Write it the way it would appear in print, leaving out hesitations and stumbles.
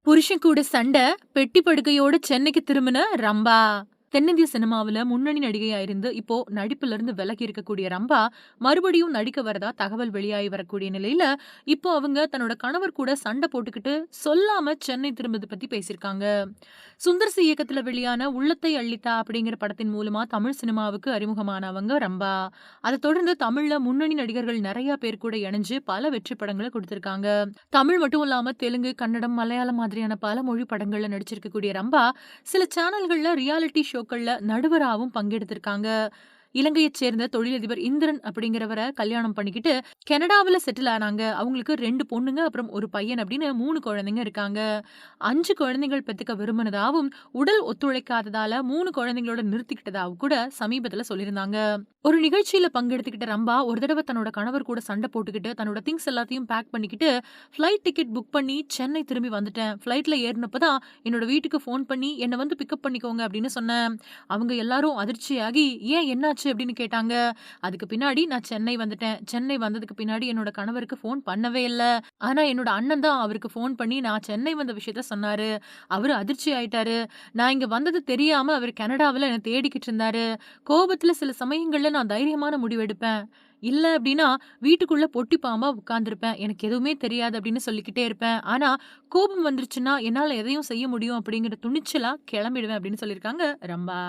புருஷன் கூட சண்டை, பெட்டி படுக்கையோட சென்னைக்கு திரும்பின ரம்பா. தென்னிந்திய சினிமாவுல முன்னணி நடிகையா இருந்து இப்போ நடிப்புல இருந்து விலகி இருக்கக்கூடிய ரம்பா மறுபடியும் நடிக்க வரதா தகவல் வெளியாகி வரக்கூடிய நிலையில இப்போ அவங்க தன்னோட கணவர் கூட சண்டை போட்டுக்கிட்டு சொல்லாம சென்னை திரும்பது பத்தி பேசியிருக்காங்க. சுந்தர் சி இயக்கத்துல வெளியான உள்ளத்தை அள்ளித்தா அப்படிங்கிற படத்தின் மூலமா தமிழ் சினிமாவுக்கு அறிமுகமானவங்க ரம்பா. அதை தொடர்ந்து தமிழ்ல முன்னணி நடிகர்கள் நிறைய பேர் கூட இணைஞ்சு பல வெற்றி படங்களை கொடுத்திருக்காங்க. தமிழ் மட்டும் இல்லாம தெலுங்கு, கன்னடம், மலையாளம் மாதிரியான பல மொழி படங்கள்ல நடிச்சிருக்கக்கூடிய ரம்பா சில சேனல்கள்ல ரியாலிட்டி ஷோக்கள்ல நடுவராவும் பங்கெடுத்திருக்காங்க. இலங்கையைச் சேர்ந்த தொழிலதிபர் இந்திரன் அப்படிங்கிறவரை கல்யாணம் பண்ணிக்கிட்டு கனடாவுல செட்டில் ஆனாங்க. அவங்களுக்கு 2 பொண்ணுங்க அப்புறம் ஒரு பையன் அப்படின்னு 3 குழந்தைங்க இருக்காங்க. 5 குழந்தைகள் பெத்துக்க விரும்பினதாவும் உடல் ஒத்துழைக்காததால 3 குழந்தைங்களோட நிறுத்திக்கிட்டதாவும் கூட சமீபத்துல சொல்லியிருந்தாங்க. ஒரு நிகழ்ச்சியில பங்கெடுத்துக்கிட்ட ரம்பா ஒரு தடவை தன்னோட கணவர் கூட சண்டை போட்டுக்கிட்டு தன்னோட திங்ஸ் எல்லாத்தையும் பேக் பண்ணிக்கிட்டு ஃப்ளைட் டிக்கெட் புக் பண்ணி சென்னை திரும்பி வந்துட்டேன். ஃப்ளைட்ல ஏறினப்பதான் என்னோட வீட்டுக்கு ஃபோன் பண்ணி என்னை வந்து பிக்கப் பண்ணிக்கோங்க அப்படின்னு சொன்னேன். அவங்க எல்லாரும் அதிர்ச்சியாகி ஏன் என்னாச்சு அப்படின்னு கேட்டாங்க. அதுக்கு பின்னாடி நான் சென்னை வந்துட்டேன். சென்னை வந்ததுக்கு பின்னாடி என்னோட கணவருக்கு ஃபோன் பண்ணவே இல்ல. ஆனா என்னோட அண்ணன் தான் அவருக்கு ஃபோன் பண்ணி நான் சென்னை வந்த விஷயத்த சொன்னாரு. அவரு அதிர்ச்சி ஆயிட்டாரு. நான் இங்க வந்தது தெரியாம அவர் கனடாவுல என்ன தேடிக்கிட்டு இருந்தாரு. கோபத்துல சில சமயங்கள்ல நான் தைரியமான முடிவு எடுப்பேன். இல்ல அப்படின்னா வீட்டுக்குள்ள பொட்டி பாம்பா உட்கார்ந்திருப்பேன். எனக்கு எதுவுமே தெரியாது அப்படின்னு சொல்லிக்கிட்டே இருப்பேன். ஆனா கோபம் வந்துருச்சுன்னா என்னால எதையும் செய்ய முடியும் அப்படிங்கிற துணிச்சலா கிளம்பிடுவேன் அப்படின்னு சொல்லியிருக்காங்க ரம்பா.